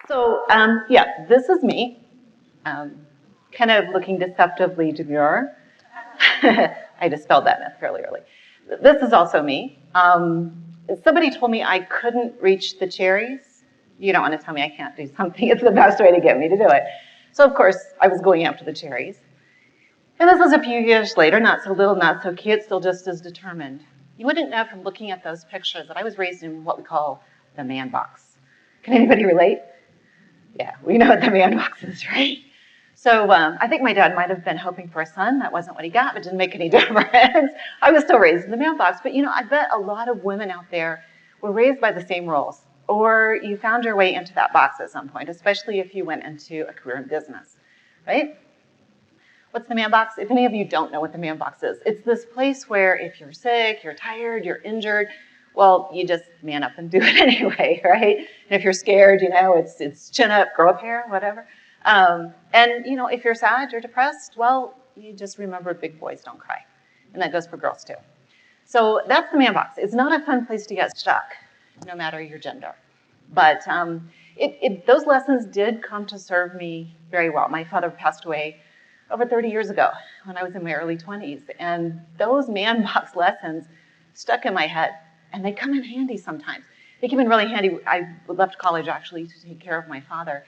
So, yeah, this is me, kind of looking deceptively demure. I just spelled that myth fairly early. This is also me. Somebody told me I couldn't reach the cherries. You don't want to tell me I can't do something. It's the best way to get me to do it. So, of course, I was going after the cherries. And this was a few years later, not so little, not so cute, still just as determined. You wouldn't know from looking at those pictures that I was raised in what we call the man box. Can anybody relate? Yeah, we know what the man box is, right? So I think my dad might have been hoping for a son. That wasn't what he got, but didn't make any difference. I was still raised in the man box. But, you know, I bet a lot of women out there were raised by the same rules, or you found your way into that box at some point, especially if you went into a career in business, right? What's the man box? If any of you don't know what the man box is, it's this place where if you're sick, you're tired, you're injured, well, you just man up and do it anyway, right? And if you're scared, you know, it's chin up, grow a pair, whatever. And, you know, if you're sad, you're depressed, well, you just remember big boys don't cry. And that goes for girls, too. So that's the man box. It's not a fun place to get stuck, no matter your gender. But those lessons did come to serve me very well. My father passed away over 30 years ago when I was in my early 20s. And those man box lessons stuck in my head. And they come in handy sometimes. They came in really handy. I left college, actually, to take care of my father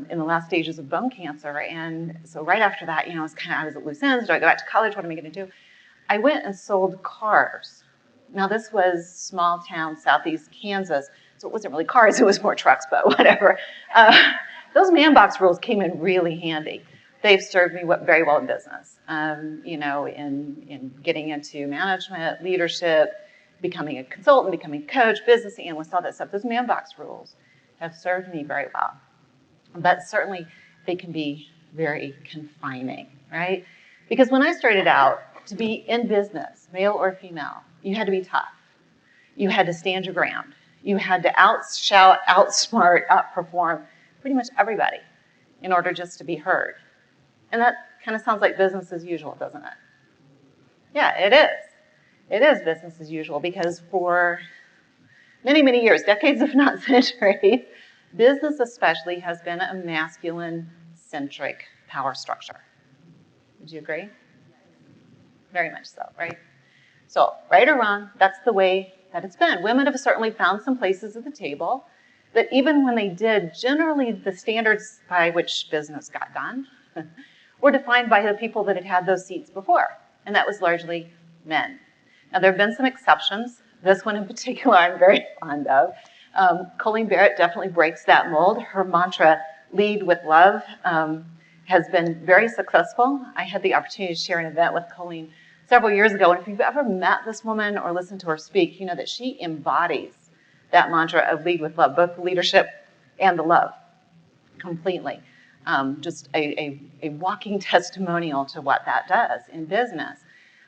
in the last stages of bone cancer. And so right after that, you know, I was at loose ends. Do I go back to college? What am I going to do? I went and sold cars. Now, this was small town, southeast Kansas. So it wasn't really cars. It was more trucks, but whatever. Those man box rules came in really handy. They've served me very well in business, you know, in getting into management, leadership, becoming a consultant, becoming a coach, business analyst, all that stuff. Those man box rules have served me very well. But certainly they can be very confining, right? Because when I started out, to be in business, male or female, you had to be tough. You had to stand your ground. You had to outshout, outsmart, outperform pretty much everybody in order just to be heard. And that kind of sounds like business as usual, doesn't it? Yeah, it is. It is business as usual because for many, many years, decades if not centuries, business especially has been a masculine-centric power structure. Would you agree? Very much so, right? So, right or wrong, that's the way that it's been. Women have certainly found some places at the table, but even when they did, generally the standards by which business got done were defined by the people that had had those seats before, and that was largely men. Now, there have been some exceptions. This one in particular I'm very fond of. Colleen Barrett definitely breaks that mold. Her mantra, lead with love, has been very successful. I had the opportunity to share an event with Colleen several years ago, and if you've ever met this woman or listened to her speak, you know that she embodies that mantra of lead with love, both the leadership and the love, completely. Just a walking testimonial to what that does in business.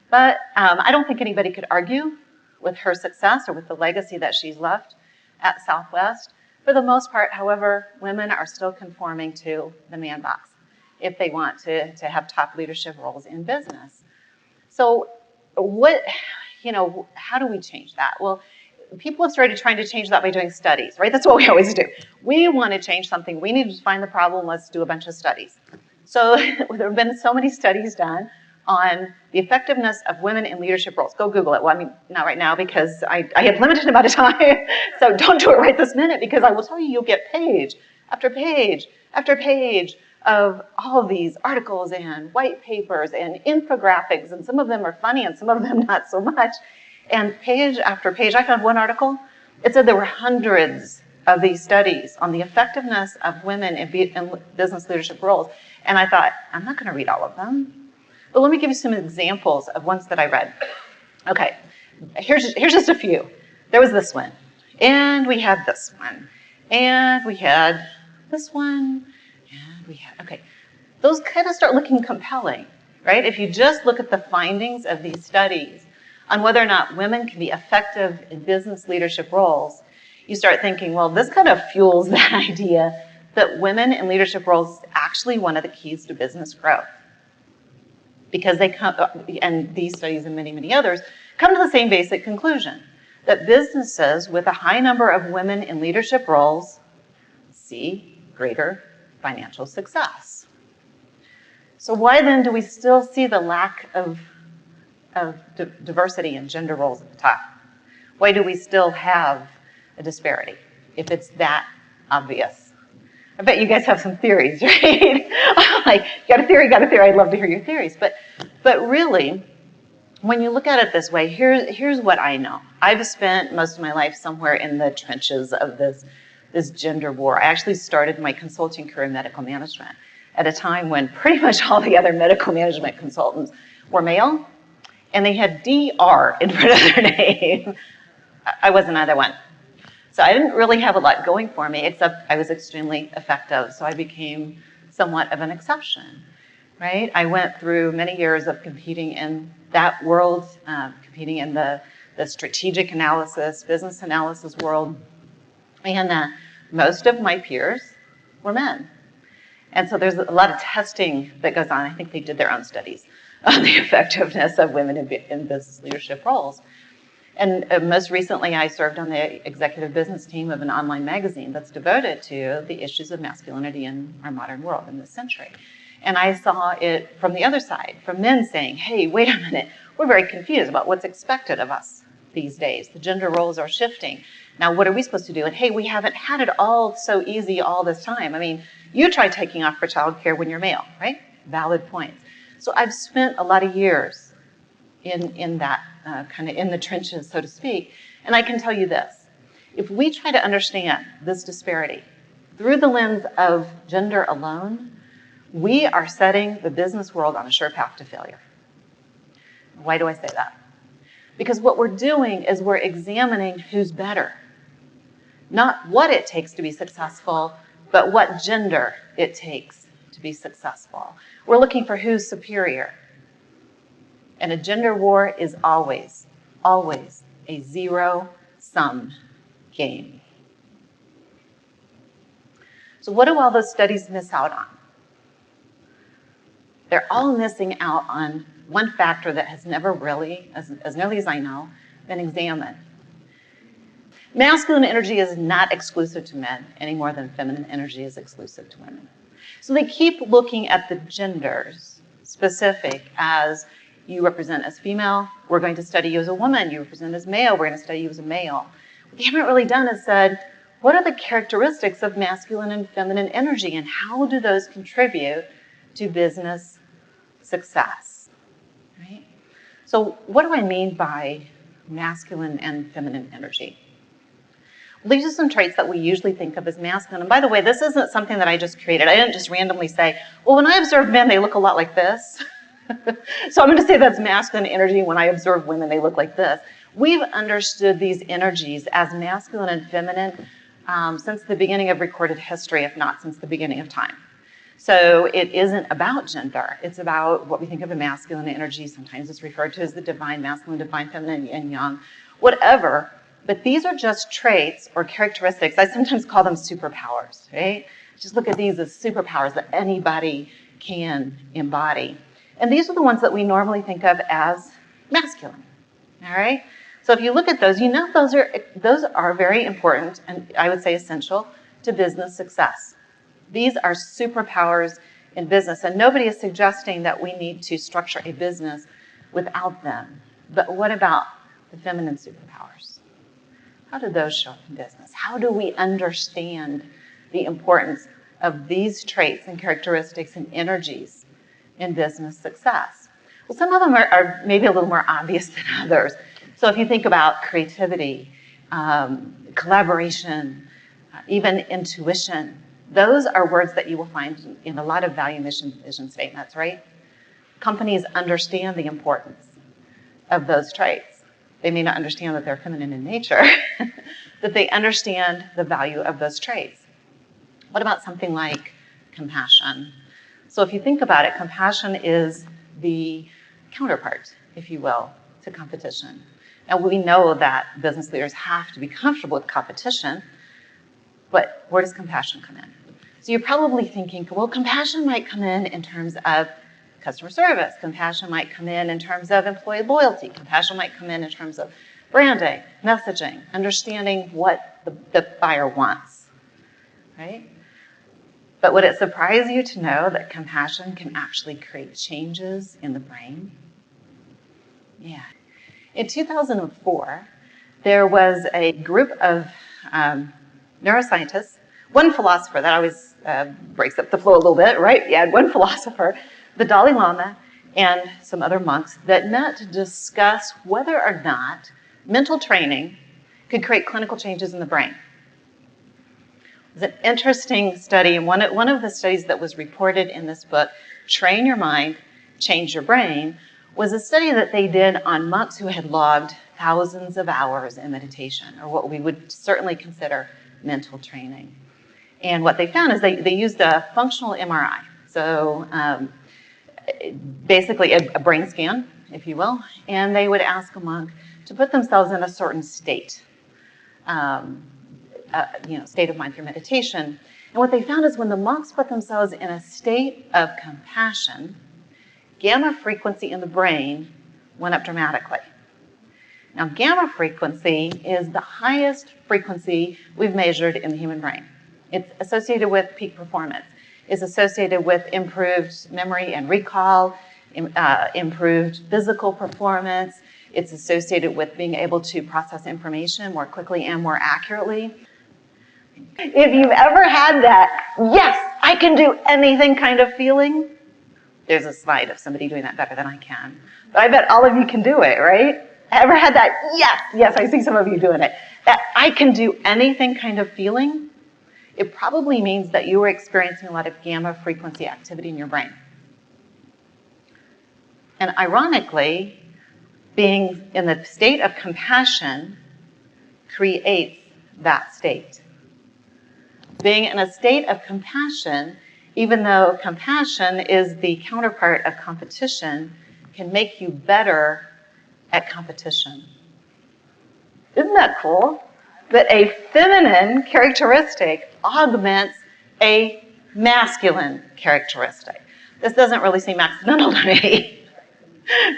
But I don't think anybody could argue with her success or with the legacy that she's left at Southwest. For the most part, however, women are still conforming to the man box if they want to have top leadership roles in business. So how do we change that? Well, people have started trying to change that by doing studies, right? That's what we always do. We want to change something. We need to find the problem. Let's do a bunch of studies. So there have been so many studies done on the effectiveness of women in leadership roles. Go Google it. Well, I mean, not right now because I have limited amount of time. So don't do it right this minute because I will tell you you'll get page after page after page of all of these articles and white papers and infographics, and some of them are funny and some of them not so much. And page after page, I found one article. It said there were hundreds of these studies on the effectiveness of women in business leadership roles. And I thought, I'm not going to read all of them. But let me give you some examples of ones that I read. Okay, here's just a few. There was this one, and we had this one, and we had this one, and we had, okay. Those kind of start looking compelling, right? If you just look at the findings of these studies on whether or not women can be effective in business leadership roles, you start thinking, well, this kind of fuels that idea that women in leadership roles is actually one of the keys to business growth. Because they come, and these studies and many, many others, come to the same basic conclusion, that businesses with a high number of women in leadership roles see greater financial success. So why then do we still see the lack of diversity in gender roles at the top? Why do we still have a disparity if it's that obvious? I bet you guys have some theories, right? Like, got a theory, I'd love to hear your theories. But really, when you look at it this way, here's what I know. I've spent most of my life somewhere in the trenches of this gender war. I actually started my consulting career in medical management at a time when pretty much all the other medical management consultants were male, and they had DR in front of their name. I wasn't either one. So I didn't really have a lot going for me, except I was extremely effective. So I became somewhat of an exception, right? I went through many years of competing in that world, competing in the strategic analysis, business analysis world. And most of my peers were men. And so there's a lot of testing that goes on. I think they did their own studies on the effectiveness of women in business leadership roles. And most recently, I served on the executive business team of an online magazine that's devoted to the issues of masculinity in our modern world in this century. And I saw it from the other side, from men saying, hey, wait a minute, we're very confused about what's expected of us these days. The gender roles are shifting. Now, what are we supposed to do? And hey, we haven't had it all so easy all this time. I mean, you try taking off for childcare when you're male, right? Valid points. So I've spent a lot of years in that kind of in the trenches, so to speak. And I can tell you this, if we try to understand this disparity through the lens of gender alone, we are setting the business world on a sure path to failure. Why do I say that? Because what we're doing is we're examining who's better. Not what it takes to be successful, but what gender it takes to be successful. We're looking for who's superior. And a gender war is always, always a zero-sum game. So what do all those studies miss out on? They're all missing out on one factor that has never really, as nearly as I know, been examined. Masculine energy is not exclusive to men any more than feminine energy is exclusive to women. So they keep looking at the genders specific as you represent as female, we're going to study you as a woman. You represent as male, we're going to study you as a male. What they haven't really done is said, what are the characteristics of masculine and feminine energy, and how do those contribute to business success, right? So what do I mean by masculine and feminine energy? Well, these are some traits that we usually think of as masculine. And by the way, this isn't something that I just created. I didn't just randomly say, well, when I observe men, they look a lot like this. So I'm going to say that's masculine energy. When I observe women, they look like this. We've understood these energies as masculine and feminine since the beginning of recorded history, if not since the beginning of time. So it isn't about gender. It's about what we think of as masculine energy. Sometimes it's referred to as the divine masculine, divine feminine, yin yang, whatever. But these are just traits or characteristics. I sometimes call them superpowers, right? Just look at these as superpowers that anybody can embody. And these are the ones that we normally think of as masculine, all right? So if you look at those, you know those are very important and I would say essential to business success. These are superpowers in business, and nobody is suggesting that we need to structure a business without them. But what about the feminine superpowers? How do those show up in business? How do we understand the importance of these traits and characteristics and energies in business success? Well, some of them are maybe a little more obvious than others. So if you think about creativity, collaboration, even intuition, those are words that you will find in a lot of value, mission, vision statements, right? Companies understand the importance of those traits. They may not understand that they're feminine in nature, but they understand the value of those traits. What about something like compassion? So if you think about it, compassion is the counterpart, if you will, to competition. And we know that business leaders have to be comfortable with competition, but where does compassion come in? So you're probably thinking, well, compassion might come in terms of customer service. Compassion might come in terms of employee loyalty. Compassion might come in terms of branding, messaging, understanding what the buyer wants, right? But would it surprise you to know that compassion can actually create changes in the brain? Yeah. In 2004, there was a group of neuroscientists, one philosopher that always breaks up the flow a little bit, right? You had one philosopher, the Dalai Lama, and some other monks that met to discuss whether or not mental training could create clinical changes in the brain. It was an interesting study, and one of the studies that was reported in this book, Train Your Mind, Change Your Brain, was a study that they did on monks who had logged thousands of hours in meditation, or what we would certainly consider mental training. And what they found is they used a functional MRI, so basically a brain scan, if you will, and they would ask a monk to put themselves in a certain state, state of mind through meditation. And what they found is when the monks put themselves in a state of compassion, gamma frequency in the brain went up dramatically. Now, gamma frequency is the highest frequency we've measured in the human brain. It's associated with peak performance. It's associated with improved memory and recall, improved physical performance. It's associated with being able to process information more quickly and more accurately. If you've ever had that, yes, I can do anything kind of feeling, there's a slide of somebody doing that better than I can. But I bet all of you can do it, right? Ever had that, yes, I see some of you doing it, that I can do anything kind of feeling? It probably means that you were experiencing a lot of gamma frequency activity in your brain. And ironically, being in the state of compassion creates that state. Being in a state of compassion, even though compassion is the counterpart of competition, can make you better at competition. Isn't that cool? That a feminine characteristic augments a masculine characteristic. This doesn't really seem accidental to me,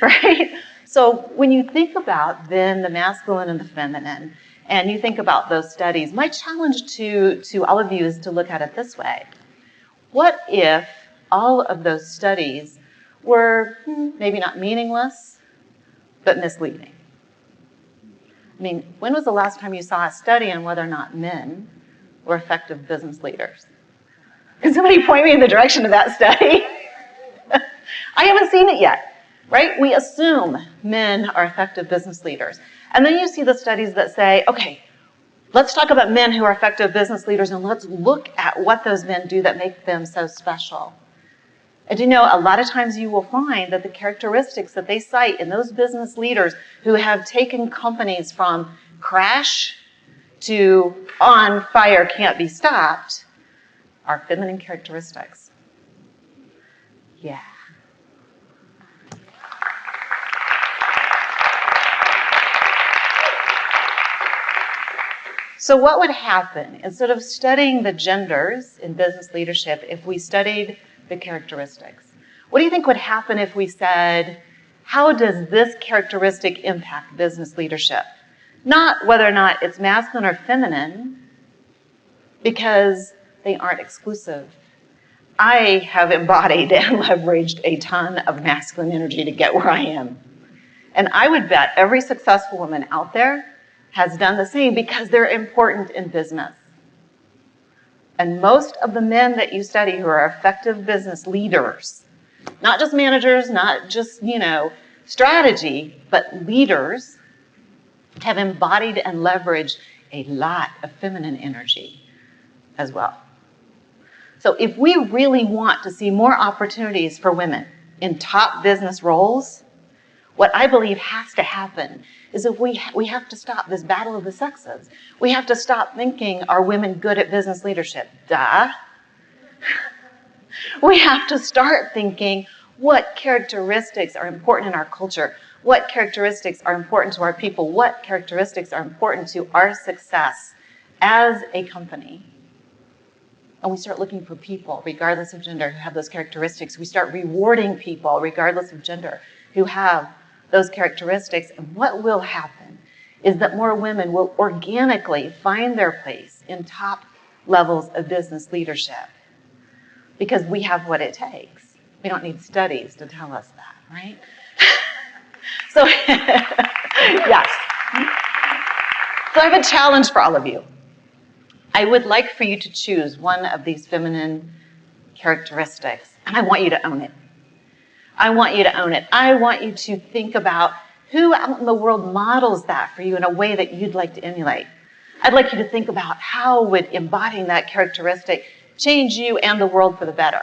right? So when you think about then the masculine and the feminine, and you think about those studies, my challenge to all of you is to look at it this way. What if all of those studies were maybe not meaningless, but misleading? I mean, when was the last time you saw a study on whether or not men were effective business leaders? Can somebody point me in the direction of that study? I haven't seen it yet, right? We assume men are effective business leaders. And then you see the studies that say, okay, let's talk about men who are effective business leaders and let's look at what those men do that make them so special. And you know, a lot of times you will find that the characteristics that they cite in those business leaders who have taken companies from crash to on fire, can't be stopped, are feminine characteristics. Yeah. So what would happen instead of studying the genders in business leadership if we studied the characteristics? What do you think would happen if we said, how does this characteristic impact business leadership? Not whether or not it's masculine or feminine, because they aren't exclusive. I have embodied and leveraged a ton of masculine energy to get where I am. And I would bet every successful woman out there has done the same because they're important in business. And most of the men that you study who are effective business leaders, not just managers, not just, strategy, but leaders, have embodied and leveraged a lot of feminine energy as well. So if we really want to see more opportunities for women in top business roles, what I believe has to happen is that we have to stop this battle of the sexes. We have to stop thinking, are women good at business leadership? Duh. We have to start thinking, what characteristics are important in our culture? What characteristics are important to our people? What characteristics are important to our success as a company? And we start looking for people, regardless of gender, who have those characteristics. We start rewarding people, regardless of gender, who have those characteristics. And what will happen is that more women will organically find their place in top levels of business leadership because we have what it takes. We don't need studies to tell us that, right? So, yes. So I have a challenge for all of you. I would like for you to choose one of these feminine characteristics, and I want you to own it. I want you to own it. I want you to think about who out in the world models that for you in a way that you'd like to emulate. I'd like you to think about how would embodying that characteristic change you and the world for the better.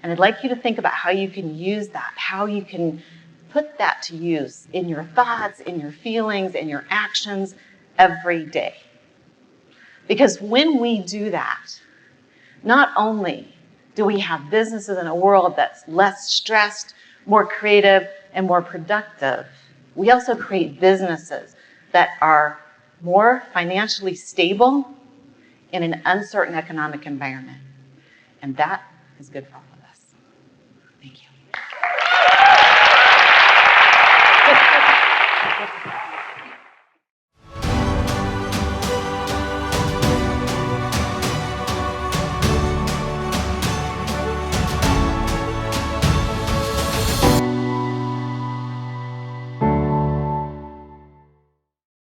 And I'd like you to think about how you can use that, how you can put that to use in your thoughts, in your feelings, in your actions every day. Because when we do that, not only do we have businesses in a world that's less stressed, more creative, and more productive, we also create businesses that are more financially stable in an uncertain economic environment. And that is good for all of us. Thank you.